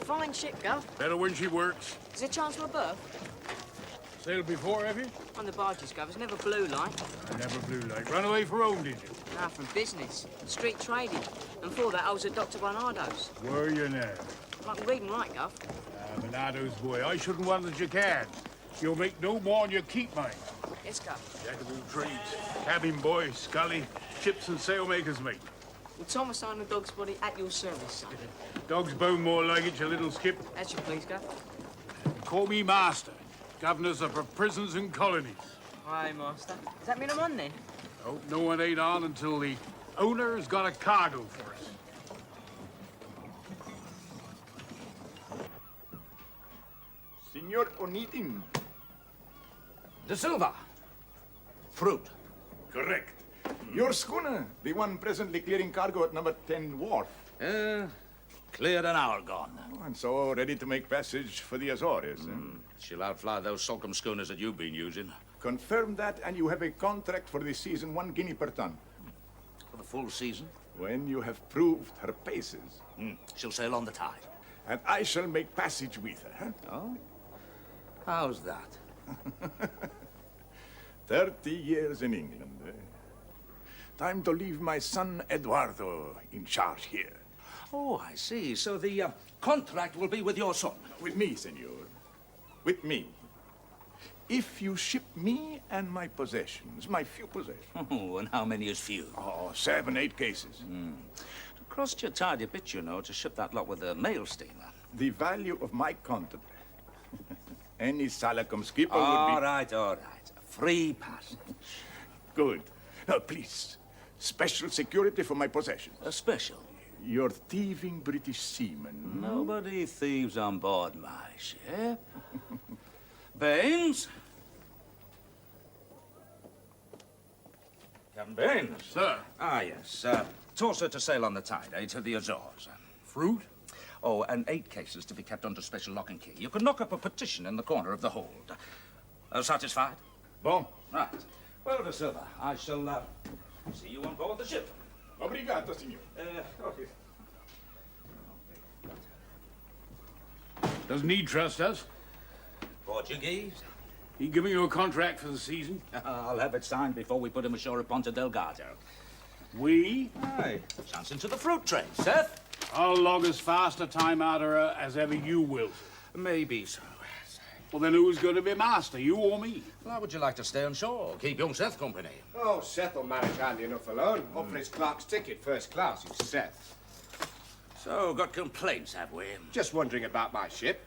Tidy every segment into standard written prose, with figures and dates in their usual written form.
fine ship, Gov. Better when she works. Is there a chance for a berth? Sailed before, have you? On the barges, Gov. It's never blue light. I never blew like. Run away for home, did you? Nah, from business. Street trading. And before that, I was at Dr. Bernardo's. Were you now? I can read and write, Gov. Bernardo's boy. I shouldn't want that you can. You'll make no more than you keep, mine. Yes, Gov. Jack of all trades. Cabin boy, scully, ships and sailmaker's mate. Well, Thomas signed the dog's body at your service, son. Dog's bone more like it, you little skip. As you please, Gov. Call me master. Governors are for prisons and colonies. Aye, master. Does that mean I'm on, then? Oh, no one ain't on until the owner has got a cargo for us. Senor Onitin. De Silva. Fruit. Correct. Your schooner, the one presently clearing cargo at number 10 wharf. Cleared an hour gone. Oh, and so ready to make passage for the Azores. She'll outfly those Sulcum schooners that you've been using. Confirm that, and you have a contract for the season, 1 guinea per ton. For the full season? When you have proved her paces. She'll sail on the tide. And I shall make passage with her, huh? Oh? How's that? 30 years in England, eh? Time to leave my son Eduardo in charge here. Oh, I see. So the contract will be with your son. With me, senor. With me. If you ship me and my possessions, my few possessions. Oh, and how many is few? Oh, 7, 8 cases. It cost you a tidy bit, you know, to ship that lot with a mail steamer. The value of my contract. Any Salacom skipper All would be... right, all right. Free passage. Good. Now, please, special security for my possessions. A special. You're thieving British seamen. Nobody thieves on board my ship. Baines? Captain Baines? Sir. Ah, yes. Toss her to sail on the tide, eh, to the Azores. Fruit? Oh, and 8 cases to be kept under special lock and key. You can knock up a petition in the corner of the hold. Satisfied? Bon. Right. Well, De Silva, I shall see you on board the ship. Obrigado, senor. Okay. Doesn't he trust us? Portuguese? He giving you a contract for the season? I'll have it signed before we put him ashore at Ponta Delgado. We? Aye. Chance into the fruit trade, Seth. I'll log as fast a time out of her as ever you will. Maybe so. Well, then who's going to be master, you or me? Well, how would you like to stay on shore? Keep young Seth company. Oh, Seth will manage handy enough alone. Up for his clerk's ticket, first class, is Seth. So, got complaints, have we? Just wondering about my ship.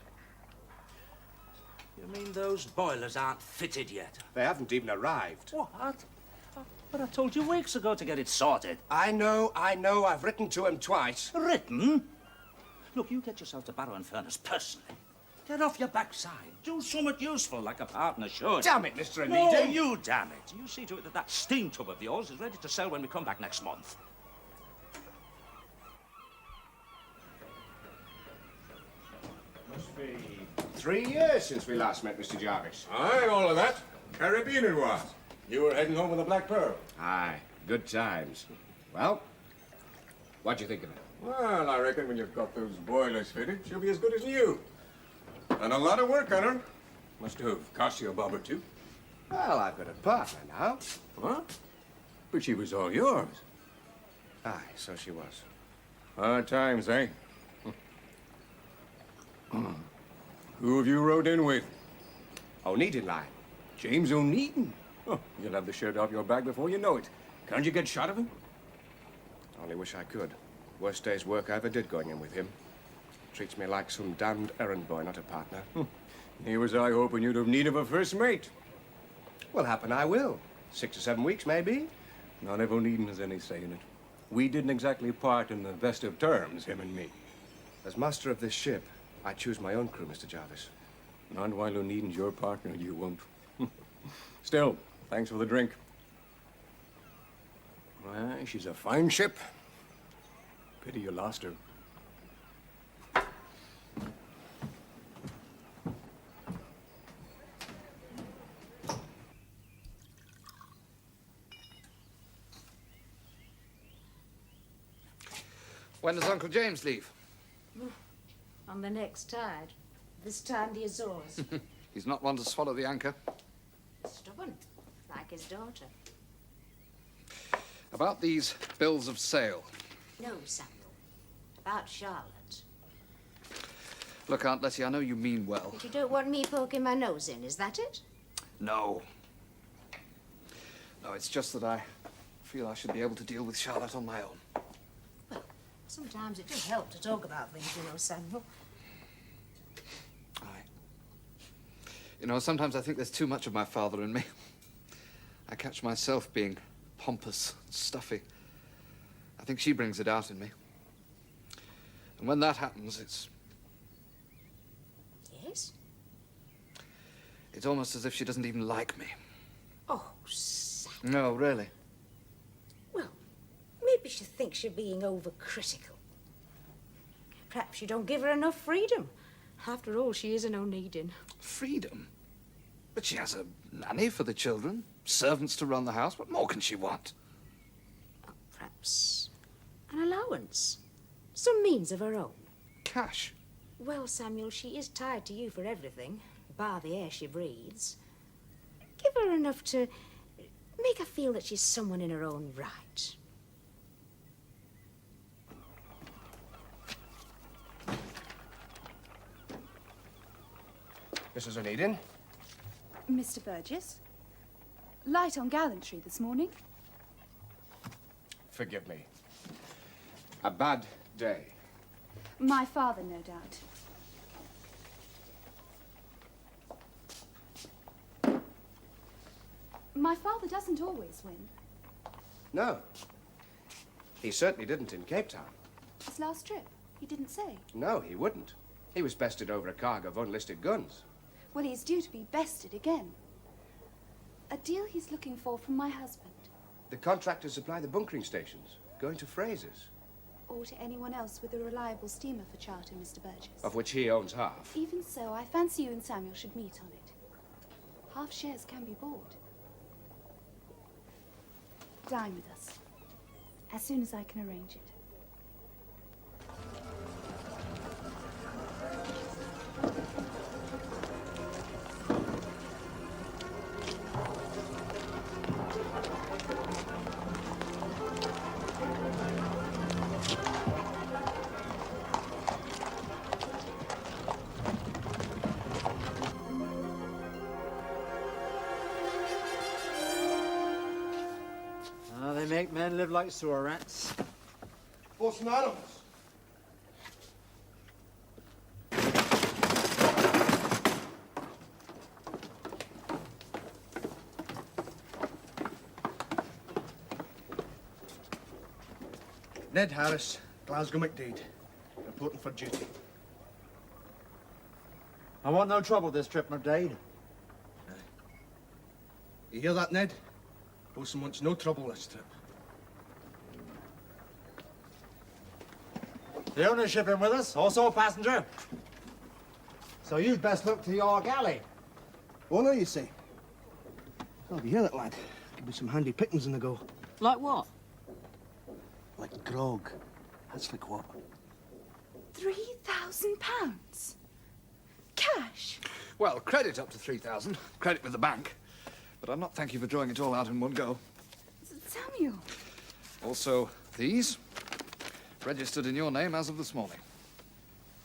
You mean those boilers aren't fitted yet? They haven't even arrived. What? But I told you weeks ago to get it sorted. I know. I've written to him twice. Written? Look, you get yourself to Barrow and Furnace personally. Get off your backside. Do something useful like a partner should. Damn it, Mr. No, Anita. you damn it. You see to it that that steam tub of yours is ready to sail when we come back next month. Must be 3 years since we last met, Mr. Jarvis. Aye, all of that. Caribbean it was. You were heading home with a Black Pearl. Aye, good times. Well, what'd you think of it? Well, I reckon when you've got those boilers fitted, she'll be as good as new. And a lot of work on her. Must have cost you a bob or two. Well, I've got a partner now. What? But she was all yours. Aye, so she was. Hard times, eh? Who have you rode in with? Oneida line. James O'Neaton. Oh, you'll have the shirt off your back before you know it. Can't you get shot of him? Only wish I could. Worst day's work I ever did going in with him. Treats me like some damned errand boy, not a partner. Here was I hoping you'd have need of a first mate. Well, happen I will. 6 or 7 weeks, maybe. Not if O'Neaton has any say in it. We didn't exactly part in the best of terms, him and me. As master of this ship, I choose my own crew, Mr. Jarvis. Not while O'Neaton's your partner, you won't. Still, thanks for the drink. Well, she's a fine ship. Pity you lost her. When does Uncle James leave? On the next tide. This time the Azores. He's not one to swallow the anchor. Stubborn, like his daughter. About these bills of sale. No, Samuel. About Charlotte. Look, Aunt Letty, I know you mean well. But you don't want me poking my nose in, is that it? No. No, it's just that I feel I should be able to deal with Charlotte on my own. Well, sometimes it does help to talk about things, you know, Samuel. You know, sometimes I think there's too much of my father in me. I catch myself being pompous, stuffy. I think she brings it out in me. And when that happens, it's Yes? almost as if she doesn't even like me. Oh, Sam. No, really. Well, maybe she thinks you're being overcritical. Perhaps you don't give her enough freedom. After all, she isn't no-needing. Freedom? But she has a nanny for the children, servants to run the house. What more can she want? Oh, perhaps an allowance. Some means of her own. Cash. Well, Samuel, she is tied to you for everything, bar the air she breathes. Give her enough to make her feel that she's someone in her own right. Mrs. O'Needin? Mr. Burgess? Light on gallantry this morning? Forgive me. A bad day. My father, no doubt. My father doesn't always win. No. He certainly didn't in Cape Town. His last trip, he didn't say. No, he wouldn't. He was bested over a cargo of unlisted guns. Well, he's due to be bested again. A deal he's looking for from my husband. The contract to supply the bunkering stations, going to Fraser's, Or to anyone else with a reliable steamer for charter, Mr. Burgess. of which he owns half. Even so, I fancy you and Samuel should meet on it. Half shares can be bought. Dine with us. As soon as I can arrange it. They make men live like sewer rats. Bosun animals. Ned Harris, Glasgow McDade, reporting for duty. I want no trouble this trip, McDade. You hear that, Ned? Bosun wants no trouble this trip. The ownership in with us, also a passenger. So you'd best look to your galley. Owner, you see. Oh, you hear that, lad? Could be some handy pickings in the go. Like what? Like grog. That's like what? £3,000? Cash? Well, credit up to 3,000. Credit with the bank. But I'm not thank you for drawing it all out in one go. Samuel. Also, these. Registered in your name as of this morning.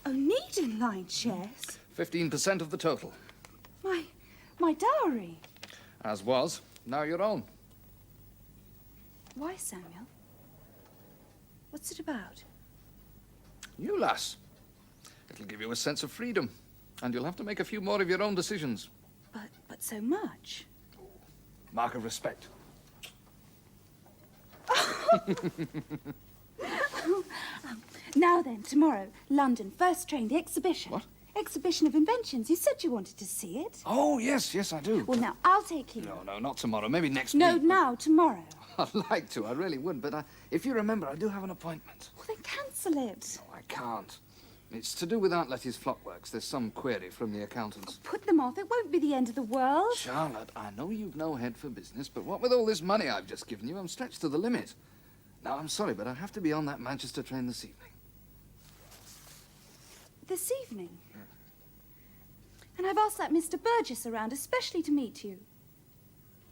O'Needin line shares? 15% of the total. My dowry? As was. Now your own. Why, Samuel? What's it about? You, lass. It'll give you a sense of freedom. And you'll have to make a few more of your own decisions. But so much. Mark of respect. Now then, tomorrow, London, first train, the exhibition. What? Exhibition of inventions. You said you wanted to see it. Oh, yes, yes, I do. Well, now, I'll take you. No, not tomorrow. Maybe next No, week. now, tomorrow. I'd like to. I really would. But if you remember, I do have an appointment. Well, then cancel it. No, I can't. It's to do with Aunt Letty's flockworks. There's some query from the accountants. Put them off. It won't be the end of the world. Charlotte, I know you've no head for business, but what with all this money I've just given you, I'm stretched to the limit. Now, I'm sorry, but I have to be on that Manchester train this evening. This evening. And I've asked that Mr. Burgess around especially to meet you.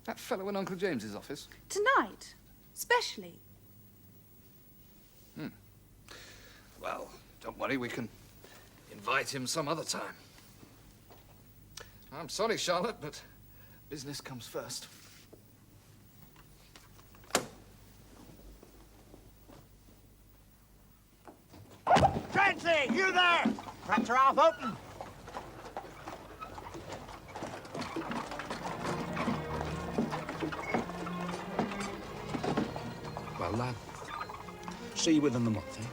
That fellow in Uncle James's office? Tonight. Especially. Well, don't worry, we can invite him some other time. I'm sorry, Charlotte, but business comes first. Francie, you there! Cracked her half open. Well, lad, see you within the month, eh?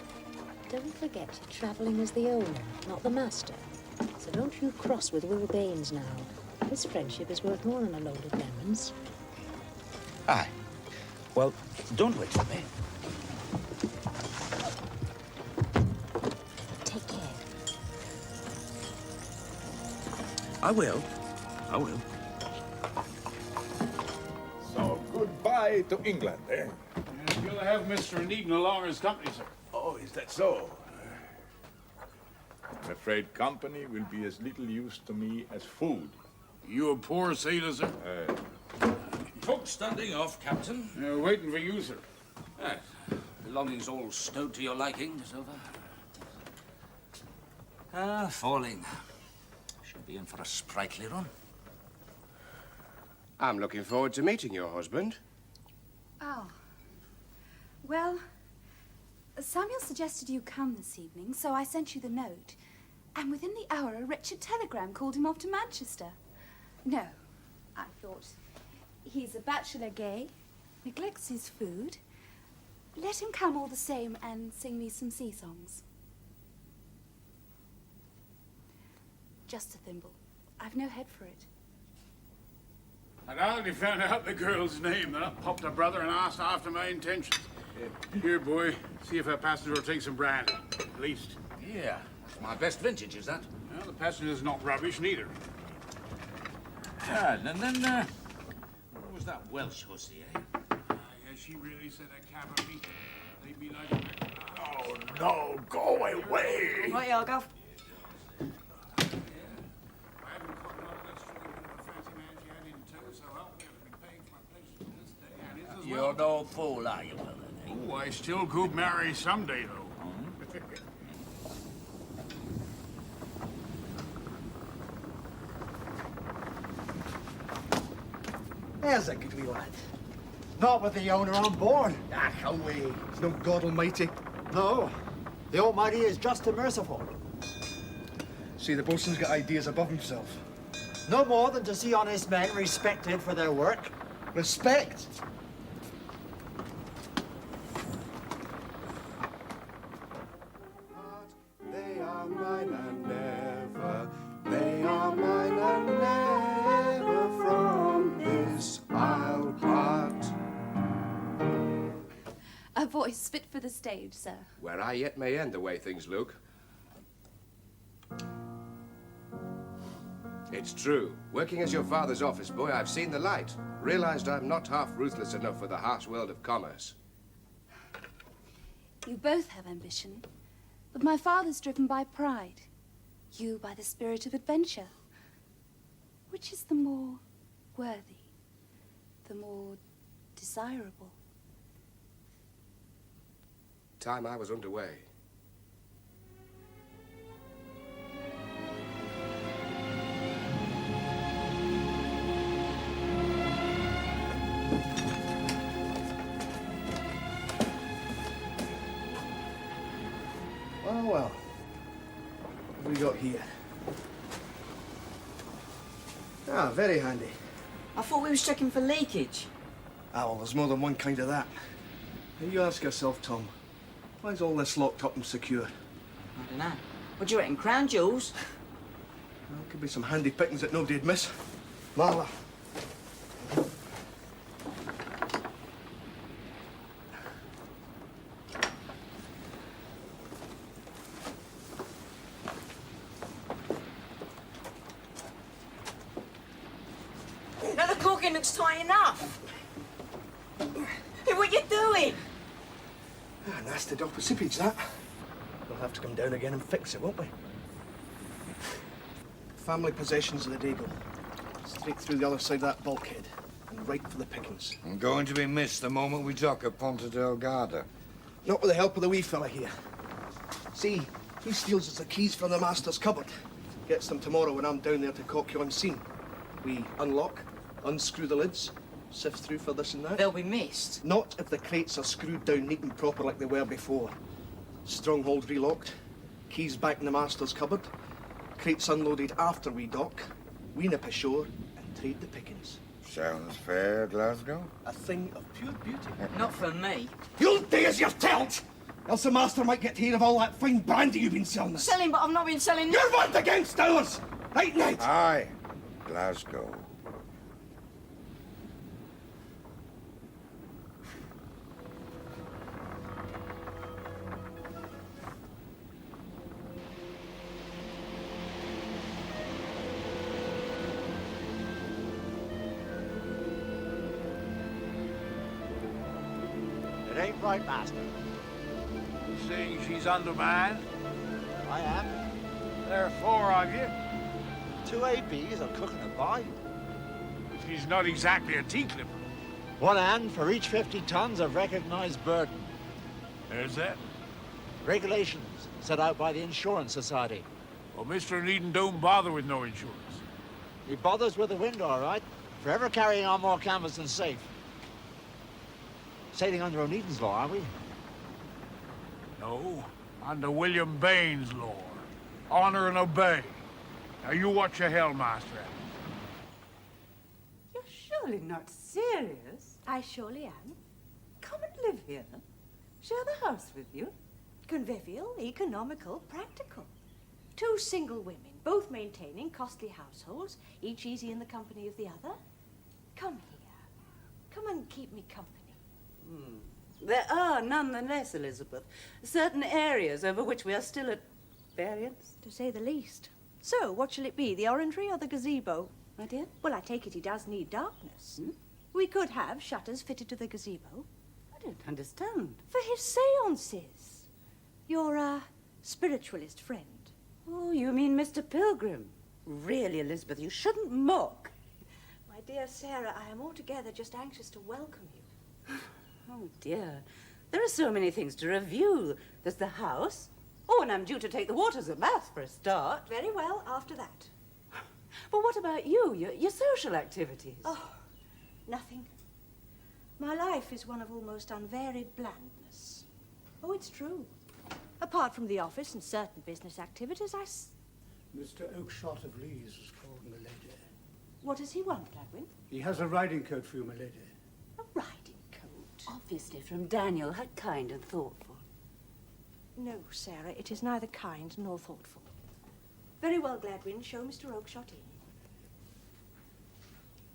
Don't forget, you're travelling as the owner, not the master. So don't you cross with Will Baines now. His friendship is worth more than a load of lemons. Aye. Well, don't wait for me. Take care. I will. I will. So, goodbye to England, eh? You'll have Mr. and Eden along as company, sir. Oh, is that so? I'm afraid company will be as little use to me as food. You a poor sailor, sir? Talk standing off, Captain. Waiting for you, sir. Yes. Belongings all stowed to your liking, Silva. Falling. Should be in for a sprightly run. I'm looking forward to meeting your husband. Oh. Well, Samuel suggested you come this evening, so I sent you the note. And within the hour, a wretched telegram called him off to Manchester. No, I thought, he's a bachelor gay, neglects his food. Let him come all the same and sing me some sea songs. Just a thimble. I've no head for it. I'd already found out the girl's name, then up popped her brother and asked after my intentions. Here, boy, see if our passenger will take some brandy, at least. Yeah, that's my best vintage, is that? Well, the passenger's not rubbish, neither. Yeah, and then, what was that Welsh hussy, eh? Yes, she really said a cab of meat. They'd be like... Oh, no, go away! Right, I'll go. I haven't caught none of that sugar with the fancy man she had in tow, so help me, I've been paying for my place to this day, and is as well. You're no fool, are you, brother? Oh, I still could marry someday, though. There's a good wee lad. Not with the owner on board. Ah, away. He's no God Almighty. No. The Almighty is just and merciful. See, the bosun's got ideas above himself. No more than to see honest men respected for their work. Respect. They are mine and never, they are mine and never from this I'll part. A voice fit for the stage, sir. Where I yet may end the way things look. It's true. Working as your father's office boy, I've seen the light. Realized I'm not half ruthless enough for the harsh world of commerce. You both have ambition, but my father's driven by pride. You by the spirit of adventure. Which is the more worthy, the more desirable? Time I was underway. Oh, well. What have we got here? Ah, very handy. I thought we was checking for leakage. Ah, well, there's more than one kind of that. Now, you ask yourself, Tom, why's all this locked up and secure? I don't know. What do you reckon, crown jewels? Well, could be some handy pickings that nobody'd miss. Marla. Now the corking looks tight enough. Hey, what you doing? Ah, nasty dopper sippage, that. We'll have to come down again and fix it, won't we? family possessions of the Dago. Straight through the other side of that bulkhead, and right for the pickings. I'm going to be missed the moment we dock at Ponta Delgada. Not with the help of the wee fella here. See, he steals us the keys from the master's cupboard. Gets them tomorrow when I'm down there to cock you on scene. We unlock, unscrew the lids, sift through for this and that. They'll be missed. Not if the crates are screwed down neat and proper like they were before. Stronghold relocked, keys back in the master's cupboard, crates unloaded after we dock, we nip ashore and trade the pickings. Sounds fair, Glasgow? A thing of pure beauty. Not for me. You'll do as you're told! Else the master might get to hear of all that fine brandy you've been selling us. Selling, but I've not been selling... Your word against ours! Right, Ned? Aye, Glasgow. It ain't right, master. Saying she's undermanned? I am. There are 4 of you. 2 APs are cooking a bite. She's not exactly a tea clipper. 1 hand for each 50 tons of recognized burden. There's that. Regulations set out by the Insurance Society. Well, Mr. Needham don't bother with no insurance. He bothers with the wind, all right. Forever carrying on more canvas than safe. Sailing under O'Needon's law, are we? No, under William Bain's law. Honor and obey. Now you watch your hell, Master. You're surely not serious. I surely am. Come and live here. Share the house with you. Convivial, economical, practical. 2 single women, both maintaining costly households, each easy in the company of the other. Come here. Come and keep me company. There are, nonetheless, Elizabeth, certain areas over which we are still at variance. To say the least. So, what shall it be, the orangery or the gazebo? My dear? Well, I take it he does need darkness. We could have shutters fitted to the gazebo. I don't understand. For his seances. Your, spiritualist friend. Oh, you mean Mr. Pilgrim? Really, Elizabeth, you shouldn't mock. My dear Sarah, I am altogether just anxious to welcome you. Oh, dear. There are so many things to review. There's the house. Oh, and I'm due to take the waters at Bath for a start. Very well, after that. But what about you, your social activities? Oh, nothing. My life is one of almost unvaried blandness. Oh, it's true. Apart from the office and certain business activities, Mr. Oakshott of Lees is called, my lady. What does he want, Gladwin? He has a riding coat for you, my lady. A riding coat? Obviously from Daniel. How kind and thoughtful. No, Sarah, it is neither kind nor thoughtful. Very well, Gladwin, show Mr. Oakshott in.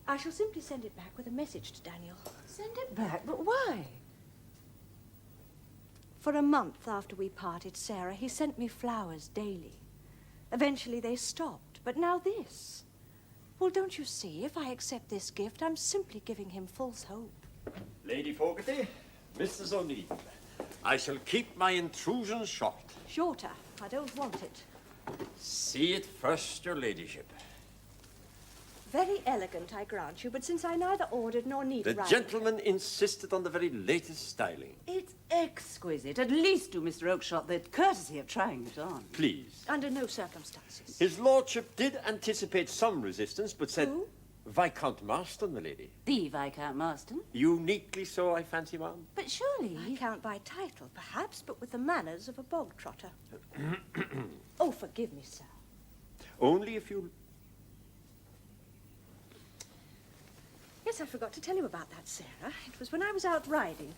I shall simply send it back with a message to Daniel. Send it back? But why? For a month after we parted, Sarah, he sent me flowers daily. Eventually they stopped, but now this. Well, don't you see, if I accept this gift, I'm simply giving him false hope. Lady Fogarty, Mrs. O'Needon, I shall keep my intrusion short. Shorter. I don't want it. See it first, your ladyship. Very elegant, I grant you, but since I neither ordered nor need The writing... gentleman insisted on the very latest styling. It's exquisite. At least do Mr. Oakshott the courtesy of trying it on. Please. Under no circumstances. His lordship did anticipate some resistance, but said... Who? Viscount Marston, my lady. The Viscount Marston? Uniquely so, I fancy, ma'am. But surely... Viscount by title, perhaps, but with the manners of a bog trotter. Oh, forgive me, sir. Only if you... Yes, I forgot to tell you about that, Sarah. It was when I was out riding.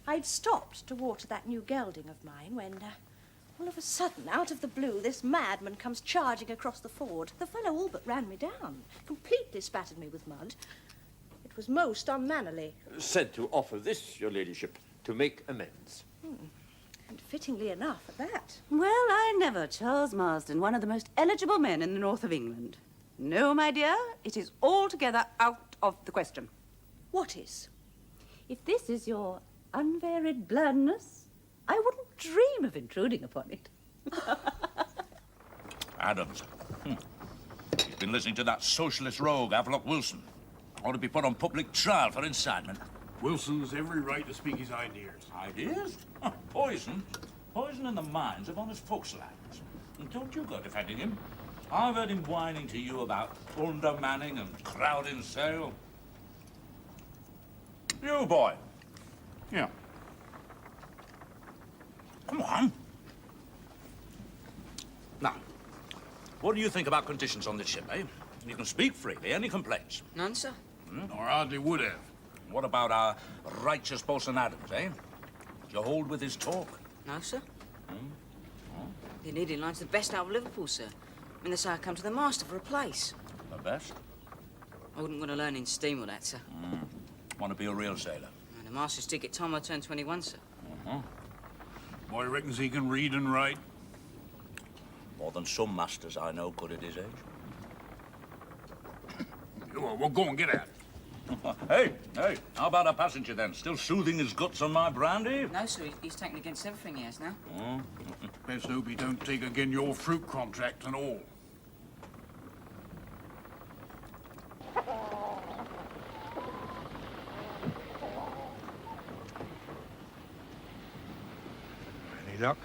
I'd stopped to water that new gelding of mine when, all of a sudden, out of the blue, this madman comes charging across the ford. The fellow all but ran me down, completely spattered me with mud. It was most unmannerly. Said to offer this, your ladyship, to make amends. And fittingly enough at that. Well, I never. Charles Marsden, one of the most eligible men in the north of England. No, my dear, it is altogether out of the question. What is? If this is your unvaried blandness, I wouldn't dream of intruding upon it. Adams. Been listening to that socialist rogue, Havelock Wilson. Ought to be put on public trial for incitement. Wilson's every right to speak his ideas. Ideas? Huh, poison? Poison in the minds of honest folks, lads. And don't you go defending him. I've heard him whining to you about undermanning and crowding sail. You, boy. Yeah. Come on. Now, what do you think about conditions on this ship, eh? You can speak freely. Any complaints? None, sir. Or hardly would have. What about our righteous bosun Adams, eh? Did you hold with his talk? No, sir. The leading line's the best out of Liverpool, sir. I mean, they say I come to the master for a place. The best? I wouldn't want to learn in steam or that, sir. Want to be a real sailor? The master's ticket time I turned 21, sir. Boy reckons he can read and write. More than some masters I know could at his age. Well, go and get at it. Hey, how about a passenger then? Still soothing his guts on my brandy? No, sir, he's taken against everything he has now. Best hope he don't take again your fruit contract and all. Any luck?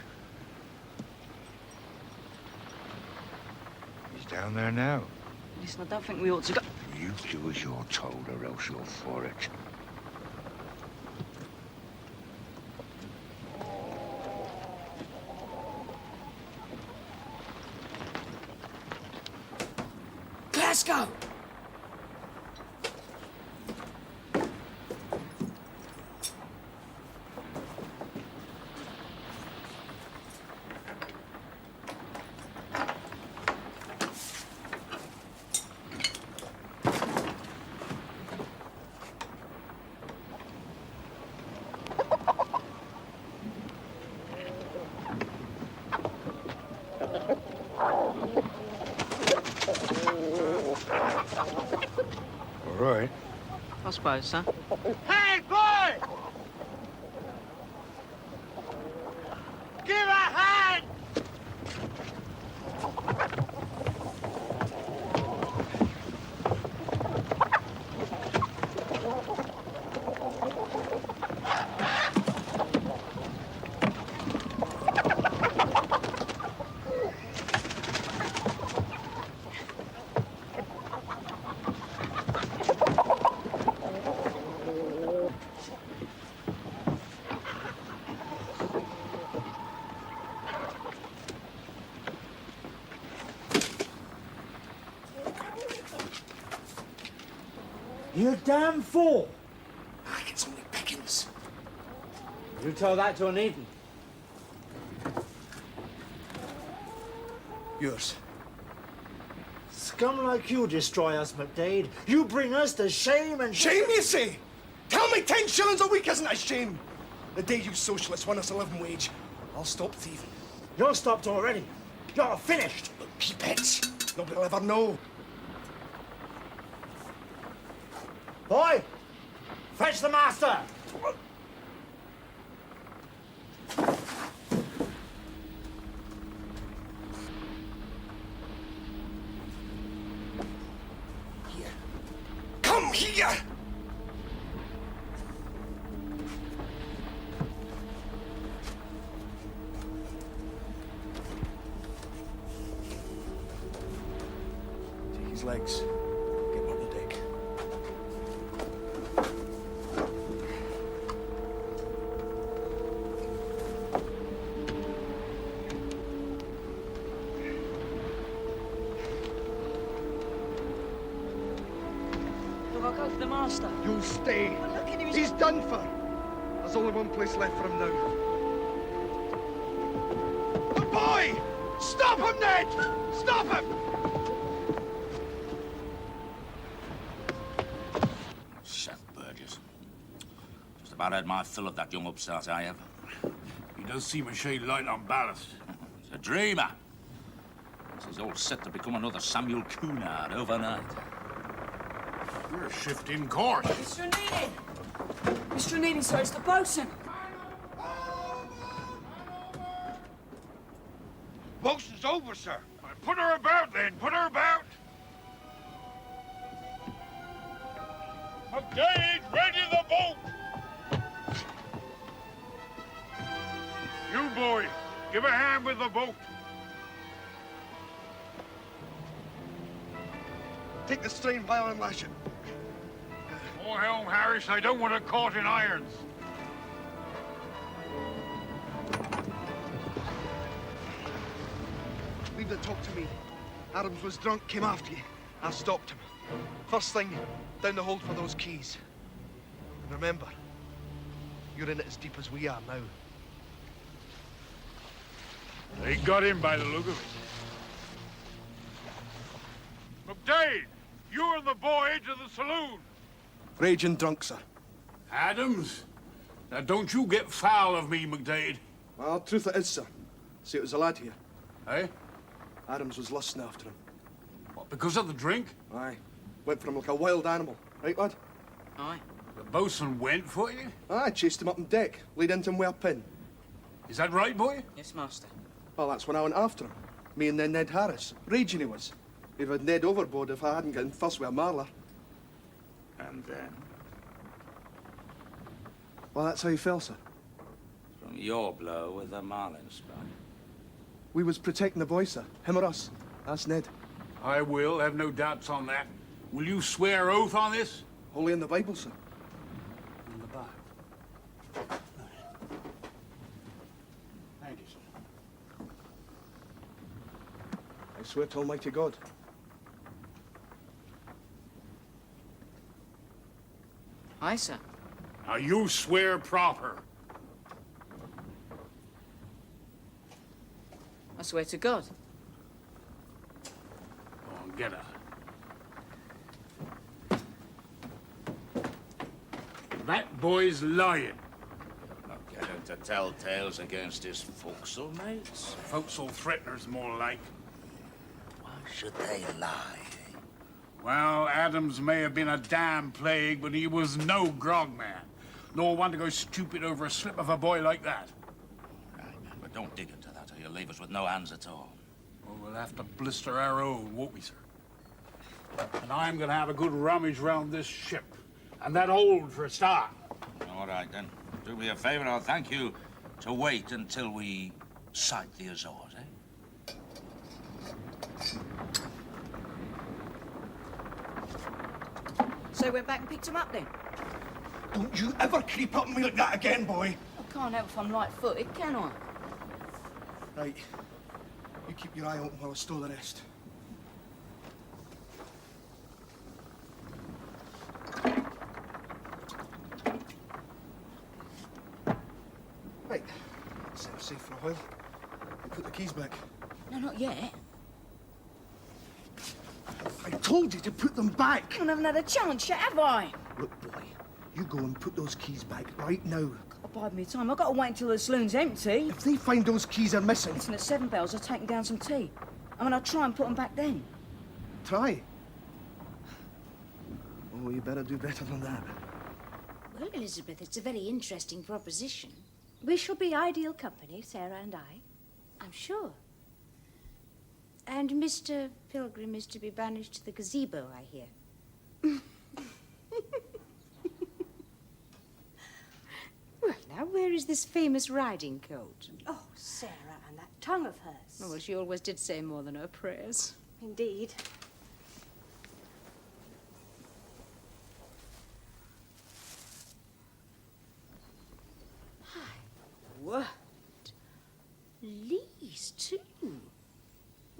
He's down there now. Listen, I don't think we ought to go... You do as you're told, or else you're for it. Glasgow! All right. I suppose, sir. Hey, boy! Give a hand! You damn fool! It's only Pickens. You tell that to an Eden. Yours. Scum like you destroy us, McDade. You bring us to shame and... Shame, you say? Tell me 10 shillings a week isn't a shame. The day you socialists win us a living wage, I'll stop thieving. You're stopped already. You're finished. Keep it. Nobody will ever know. Boy, fetch the master. Here. Come here! Take his legs. Get him on the deck. Look, I'll go for the master. You'll stay. Well, look at him, He's done for. There's only one place left for him now. The boy! Stop him, Ned! Stop him! Seth Burgess. Just about had my fill of that young upstart I have. He does seem a shade light on ballast. He's a dreamer. He's all set to become another Samuel Cunard overnight. You're shifting course. Mr. Needing! Mr. Needing, sir, it's the bosun. Bosun's over, sir. Put her about, then. Put her about. McDade, ready the boat! You boy, give a hand with the boat. Take the strain while I'm lashing. More helm, Harris. I don't want it caught in irons. Leave the talk to me. Adams was drunk, came after you. I stopped him. First thing, down the hold for those keys. And remember, you're in it as deep as we are now. They got him by the look of it. McDade, you and the boy to the saloon. Raging drunk, sir. Adams? Now don't you get foul of me, McDade. Well, truth it is, sir. See, it was a lad here. Eh? Adams was lusting after him. What, because of the drink? Aye. Went for him like a wild animal. Right, lad? Aye. The bosun went for you? Aye, chased him up on deck. Laid into him with a pin. Is that right, boy? Yes, master. Well, that's when I went after him. Me and then Ned Harris. Raging he was. He'd have had Ned overboard if I hadn't got in fuss with a marler. And then? Well, that's how he fell, sir. From your blow with the marlin spike. We was protecting the boy, sir. Him or us. That's Ned. I will, have no doubts on that. Will you swear oath on this? Holy in the Bible, sir. In the Bible. Thank you, sir. I swear to Almighty God. Aye, sir. Now you swear proper. I swear to God. Oh, get out. That boy's lying. Not get him to tell tales against his forecastle mates. Forecastle threateners, more like. Why should they lie? Well, Adams may have been a damn plague, but he was no grog man. Nor one to go stupid over a slip of a boy like that. Right, man, but don't dig into that or you'll leave us with no hands at all. Well, we'll have to blister our own, won't we, sir? And I'm gonna have a good rummage round this ship. And that hold for a start. All right, then. Do me a favor, I'll thank you to wait until we sight the Azores, eh? So you went back and picked him up then? Don't you ever creep up on me like that again, boy. I can't help if I'm light-footed, can I? Right. You keep your eye open while I stow the rest. Right. Set it safe for a while. And put the keys back. No, not yet. I told you to put them back. I haven't had a chance yet, have I? Look, boy, you go and put those keys back right now. I'll bide me time. I've got to wait until the saloon's empty. If they find those keys are missing... Listen, at 7 bells, I've taken down some tea. I mean, I'll try and put them back then. Try? Oh, you better do better than that. Well, Elizabeth, it's a very interesting proposition. We shall be ideal company, Sarah and I. I'm sure. And Mr. Pilgrim is to be banished to the gazebo, I hear. Well, now, where is this famous riding coat? Oh, Sarah, and that tongue of hers. Oh, well, she always did say more than her prayers. Indeed. What? Lees, too.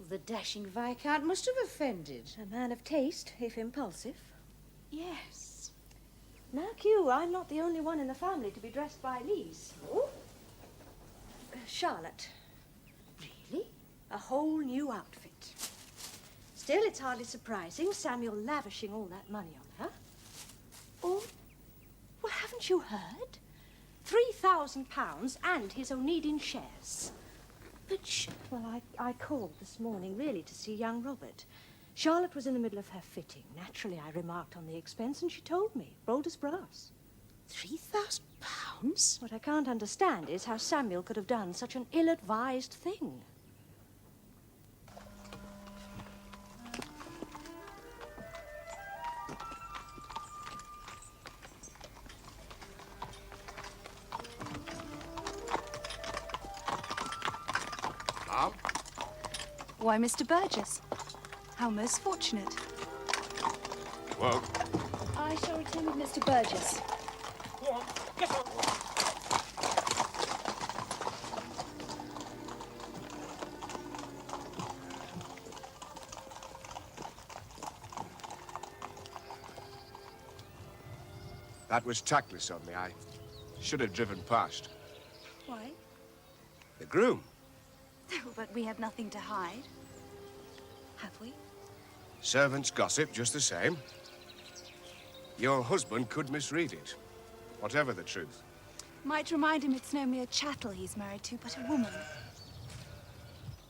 The dashing Viscount must have offended. A man of taste, if impulsive. Yes. Now, Q, I'm not the only one in the family to be dressed by Lees. Oh? Charlotte. Really? A whole new outfit. Still, it's hardly surprising, Samuel lavishing all that money on her. Oh, well, haven't you heard? £3,000 and his Oneidin shares. But Well, I called this morning, really, to see young Robert. Charlotte was in the middle of her fitting. Naturally, I remarked on the expense, and she told me, bold as brass. £3,000? What I can't understand is how Samuel could have done such an ill-advised thing. Why, Mr. Burgess. How most fortunate. Well, I shall return with Mr. Burgess. Go on, get on. that was tactless of me. I should have driven past. Why? The groom. Oh, but we have nothing to hide. Have we? Servants gossip just the same. Your husband could misread it, whatever the truth. Might remind him it's no mere chattel he's married to, but a woman.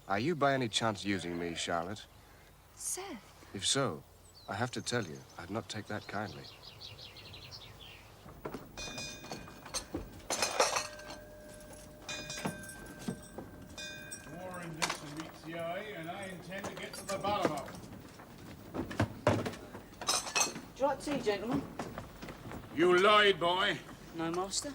Are you by any chance using me, Charlotte? Seth. If so, I have to tell you, I'd not take that kindly. More in this than meets the eye, and I intend to get to the bottom of it. Do you like tea, gentlemen? You lied, boy. No, master?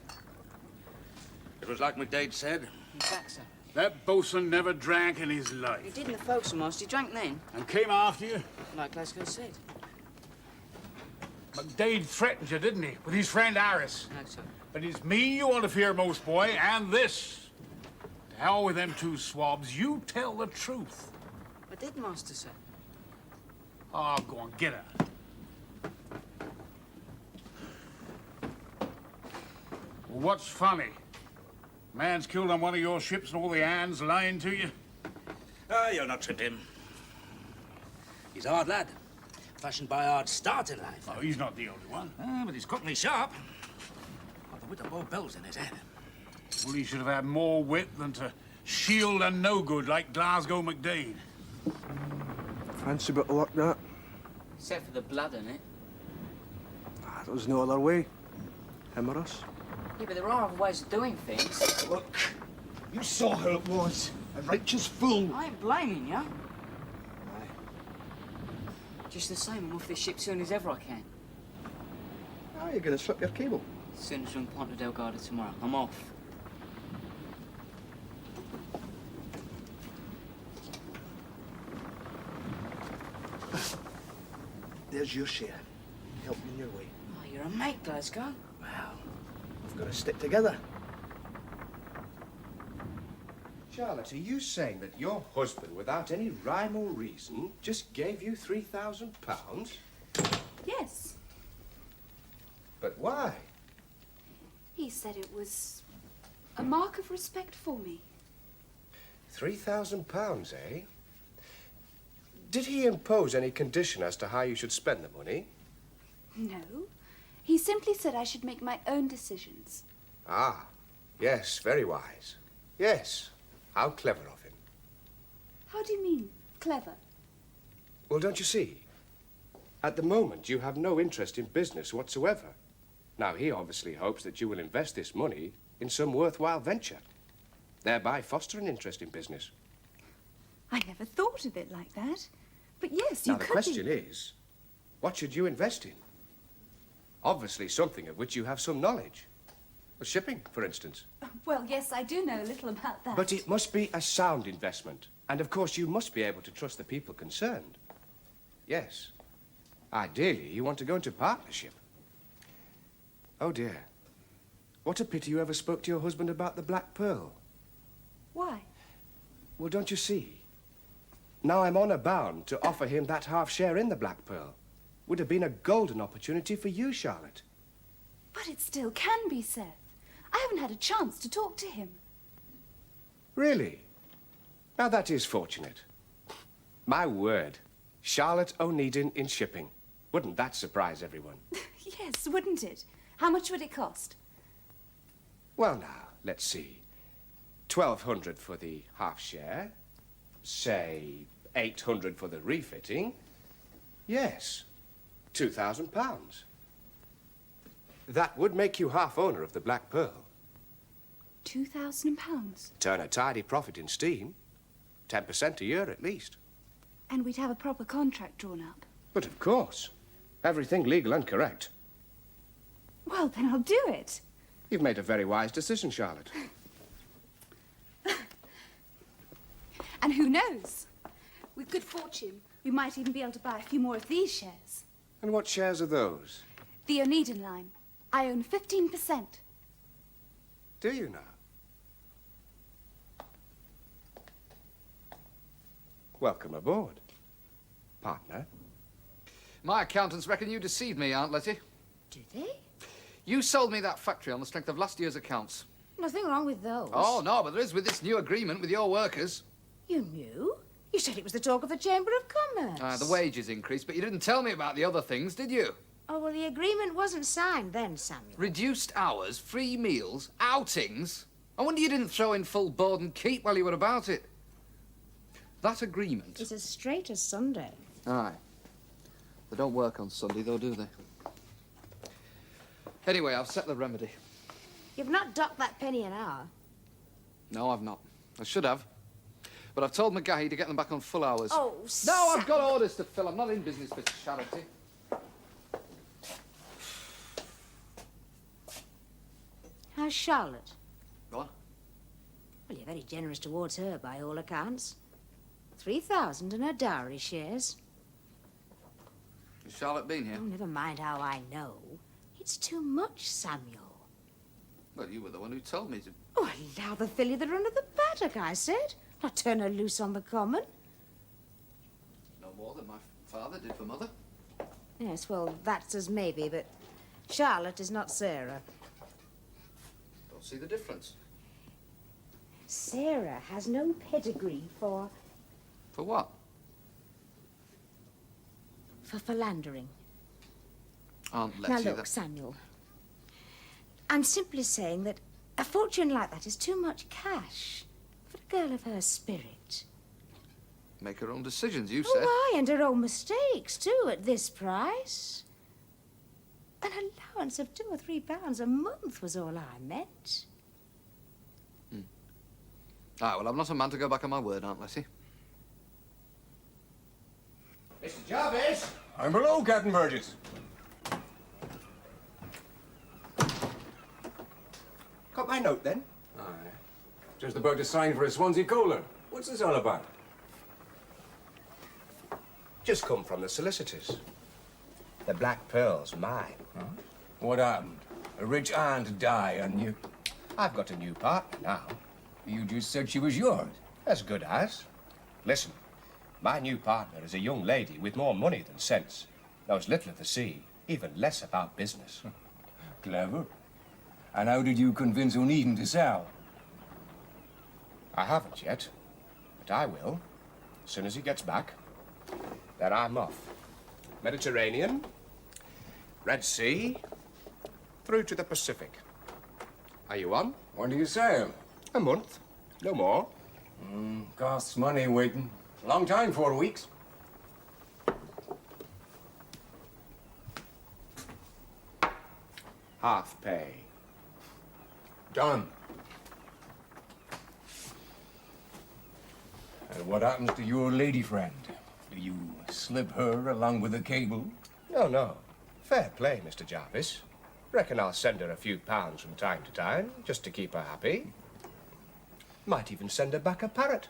It was like McDade said. In fact, sir. That bosun never drank in his life. He did in the forecastle, master. He drank then. And came after you? Like Glasgow said. McDade threatened you, didn't he? With his friend Harris. No, sir. But it's me you want to fear most, boy, and this. To hell with them two swabs. You tell the truth. I did, master, sir. Oh, go on, get her. Well, what's funny? Man's killed on one of your ships and all the hands lying to you? Ah, you'll not trip him. He's a hard lad. Fashioned by hard start in life. Oh, he's not the only one. Ah, but he's cockney sharp. Got the wit of both bells in his head. Well, he should have had more wit than to shield a no-good like Glasgow McDade. Fancy bit of luck, that. Except for the blood in it. Ah, there's no other way. Him or us. Yeah, but there are other ways of doing things. Look, you saw how it was. A righteous fool. I ain't blaming you. Just the same, I'm off this ship soon as ever I can. How are you going to slip your cable? As soon as we're in Ponta Delgado tomorrow, I'm off. There's your share. Help me in your way. Oh, you're a mate, Glasgow. Well, we've got to stick together. Charlotte, are you saying that your husband, without any rhyme or reason, just gave you £3,000? Yes. But why? He said it was a mark of respect for me. £3,000, eh? Did he impose any condition as to how you should spend the money? No. He simply said I should make my own decisions. Ah, yes, very wise. Yes. How clever of him. How do you mean, clever? Well, don't you see? At the moment, you have no interest in business whatsoever. Now, he obviously hopes that you will invest this money in some worthwhile venture, thereby foster an interest in business. I never thought of it like that. But yes, you Now, the could question is, what should you invest in? Obviously, something of which you have some knowledge. Well, shipping, for instance. Well, yes, I do know a little about that. But it must be a sound investment. And, of course, you must be able to trust the people concerned. Yes. Ideally, you want to go into partnership. Oh, dear. What a pity you ever spoke to your husband about the Black Pearl. Why? Well, don't you see? Now I'm honor bound to offer him that half share in the Black Pearl. Would have been a golden opportunity for you, Charlotte. But it still can be, Seth. I haven't had a chance to talk to him. Really? Now that is fortunate. My word. Charlotte O'Needin in shipping. Wouldn't that surprise everyone? Yes, wouldn't it? How much would it cost? Well, now, let's see. 1,200 for the half share. Say, 800 for the refitting. Yes, £2,000. That would make you half owner of the Black Pearl. £2,000? Turn a tidy profit in steam. 10% a year at least. And we'd have a proper contract drawn up. But of course. Everything legal and correct. Well, then I'll do it. You've made a very wise decision, Charlotte. And who knows? With good fortune, we might even be able to buy a few more of these shares. And what shares are those? The Oneiden line. I own 15%. Do you now? Welcome aboard, partner. My accountants reckon you deceived me, Aunt Letty. Do they? You sold me that factory on the strength of last year's accounts. Nothing wrong with those. Oh, no, but there is with this new agreement with your workers. You knew? You said it was the talk of the Chamber of Commerce. The wages increased, but you didn't tell me about the other things, did you? Oh, well, the agreement wasn't signed then, Samuel. Reduced hours, free meals, outings. I wonder you didn't throw in full board and keep while you were about it. That agreement... It's as straight as Sunday. Aye. They don't work on Sunday, though, do they? Anyway, I've set the remedy. You've not docked that penny an hour. No, I've not. I should have. But I've told McGahey to get them back on full hours. Oh, No, I've got orders to fill. I'm not in business for charity. How's Charlotte? What? Well, you're very generous towards her, by all accounts. 3,000 in her dowry shares. Has Charlotte been here? Oh, never mind how I know. It's too much, Samuel. Well, you were the one who told me to. Oh, allow the filly the run of the paddock, I said. Not turn her loose on the common. No more than my father did for Mother. Yes, well, that's as maybe, but Charlotte is not Sarah. Don't see the difference. Sarah has no pedigree for For what? philandering. Aunt Now Letty, look, Samuel, I'm simply saying that a fortune like that is too much cash for a girl of her spirit. Make her own decisions, you said. Oh, aye, and her own mistakes, too, at this price. An allowance of £2 or £3 a month was all I meant. All right, well, I'm not a man to go back on my word, Aunt Letty. Mr. Jarvis! I'm below, Captain Burgess. Got my note, then? Aye. Just about to sign for a Swansea Kohler. What's this all about? Just come from the solicitors. The Black Pearl's mine. Huh? What happened? A rich aunt die on you? I've got a new partner now. You just said she was yours. As good as. Listen, my new partner is a young lady with more money than sense. Knows little of the sea, even less about business. Clever. And how did you convince Oneiden to sell? I haven't yet, but I will, as soon as he gets back. Then I'm off. Mediterranean, Red Sea, through to the Pacific. Are you on? When do you sail? A month, no more. Costs money waiting. Long time, 4 weeks. Half pay. Done. And what happens to your lady friend? Do you slip her along with the cable? No, no. Fair play, Mr. Jarvis. Reckon I'll send her a few pounds from time to time, just to keep her happy. Might even send her back a parrot.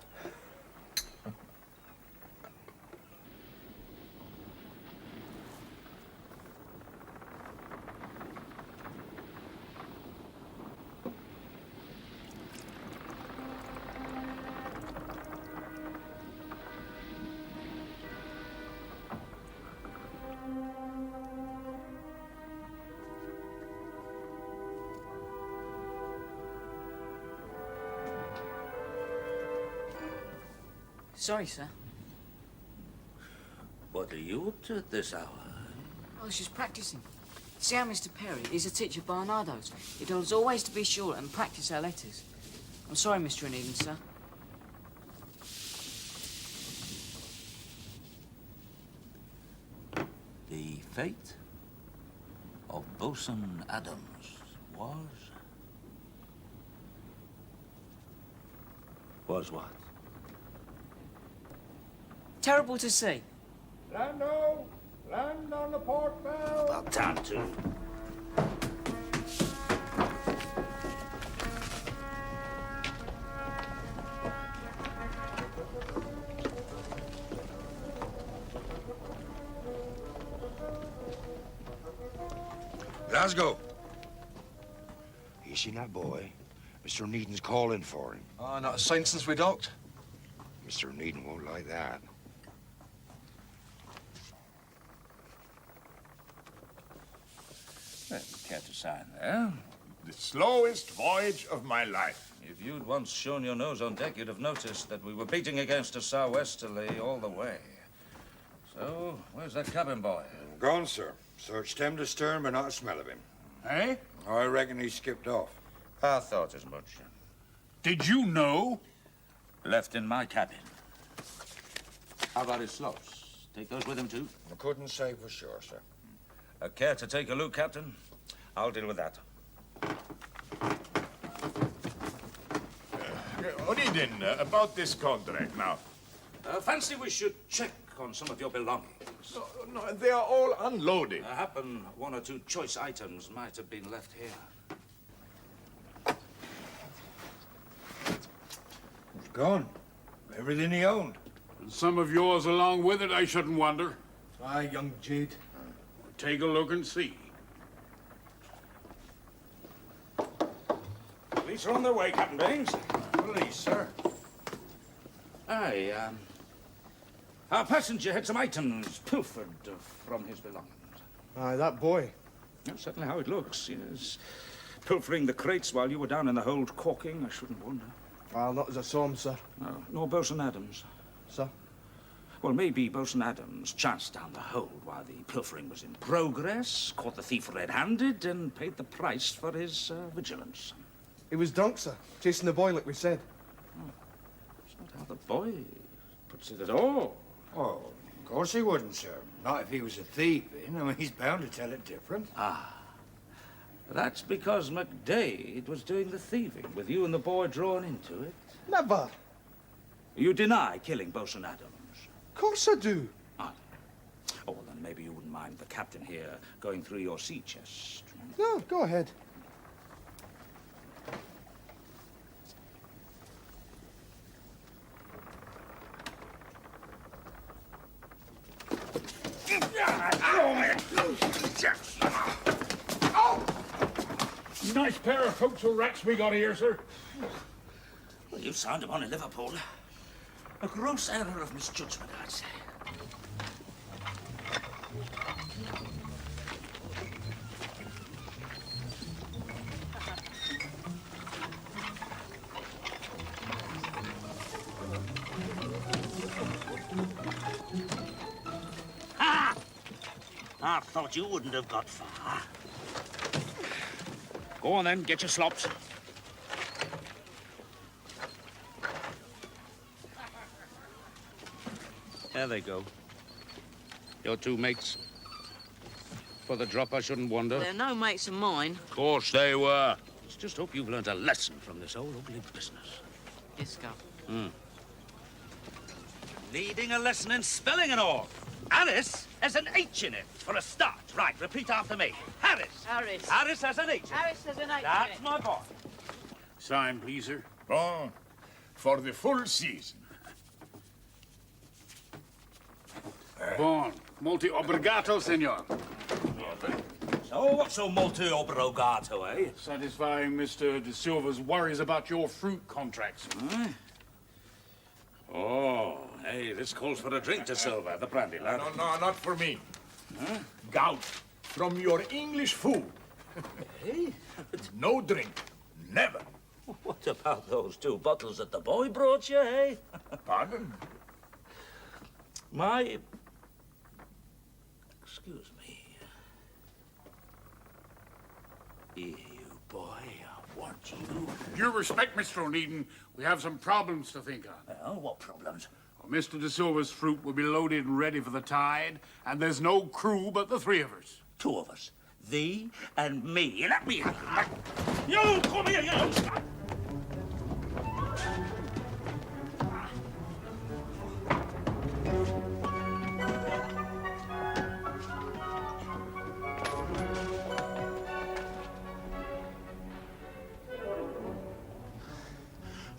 Sorry, sir. What are you up to at this hour? I was just practicing. See how Mr. Perry is a teacher at Barnardo's. He told us always to be short and practice our letters. I'm sorry, Mr. Oneiden, sir. The fate of Bosun Adams was what? Terrible to see. Lando! Land on the port bow! About time to. Glasgow. You seen that boy? Mr. Needham's calling for him. Oh, not a sign since we docked. Mr. Needham won't like that. Well, care to sign there? The slowest voyage of my life. If you'd once shown your nose on deck, you'd have noticed that we were beating against a sou'westerly all the way. So, where's that cabin boy? Gone, sir. Searched him to stern, but not a smell of him. Eh? I reckon he skipped off. I thought as much. Did you know? Left in my cabin. How about his slops? Take those with him, too? I couldn't say for sure, sir. Care to take a look, Captain? I'll deal with that. O'Needin, about this contract now. Fancy we should check on some of your belongings. No, they are all unloaded. Happen one or two choice items might have been left here. It's gone. Everything he owned. And some of yours along with it, I shouldn't wonder. Aye, young Jade. Take a look and see. Police are on their way, Captain Baines. Police, sir. Aye, our passenger had some items pilfered from his belongings. Aye, that boy. That's certainly how it looks, yes. Pilfering the crates while you were down in the hold caulking, I shouldn't wonder. Well, not as I saw him, sir. No, nor Bosun Adams. Sir? Well, maybe Bosun Adams chanced down the hold while the pilfering was in progress, caught the thief red-handed, and paid the price for his vigilance. He was drunk, sir. Chasing the boy, like we said. That's not how the boy puts it at all. Oh, of course he wouldn't, sir. Not if he was a thief. I mean, he's bound to tell it different. Ah. That's because McDade was doing the thieving, with you and the boy drawn into it. Never. You deny killing Bosun Adams? Of course I do. Ah. Oh, well, then maybe you wouldn't mind the captain here going through your sea chest. No, go ahead. Nice pair of forecastle racks we got here, sir. Well, you signed him on in Liverpool. A gross error of misjudgment, I'd say. Ha! I thought you wouldn't have got far. Go on, then. Get your slops. There they go. Your two mates. For the drop, I shouldn't wonder. They're no mates of mine. Of course they were. Let's just hope you've learned a lesson from this old ugly business. Yes, Gov. Hmm. Needing a lesson in spelling and all. Harris has an H in it, for a start. Right, repeat after me. Harris. Harris. Harris has an H. Harris has an H. That's my boy. Sign, please, sir. Bon. For the full season. Bon. Multi obligato, senor. So, what's so multi-obrogato, eh? Satisfying Mr. De Silva's worries about your fruit contracts. Huh? Oh, hey, this calls for a drink, De Silva. The brandy, lad. No, not for me. Huh? Gout from your English food. Hey? No drink. Never. What about those 2 bottles that the boy brought you, eh? Pardon? My... Excuse me. Here, you boy, I want you. Your respect, Mr. O'Needin, we have some problems to think on. Well, what problems? Well, Mr. De Silva's fruit will be loaded and ready for the tide, and there's no crew but the 3 of us. 2 of us. Thee and me. Let me have that. You come here, you!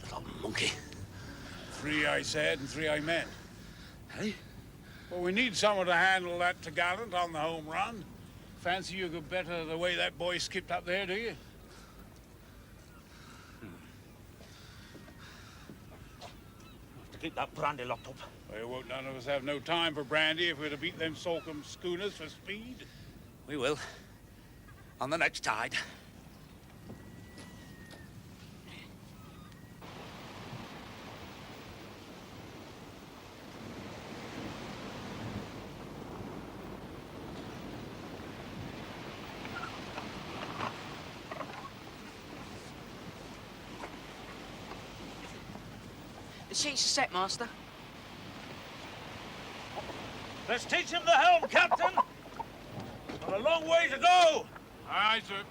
Little monkey. 3 I said and 3 I meant. Hey? Well, we need someone to handle that topgallant on the home run. fancy you could better the way that boy skipped up there, do you? To keep that brandy locked up. Well, won't none of us have no time for brandy if we're to beat them Salcombe schooners for speed? We will. On the next tide. The sheets are set, Master. Let's teach him the helm, Captain. Got a long way to go. Aye, sir.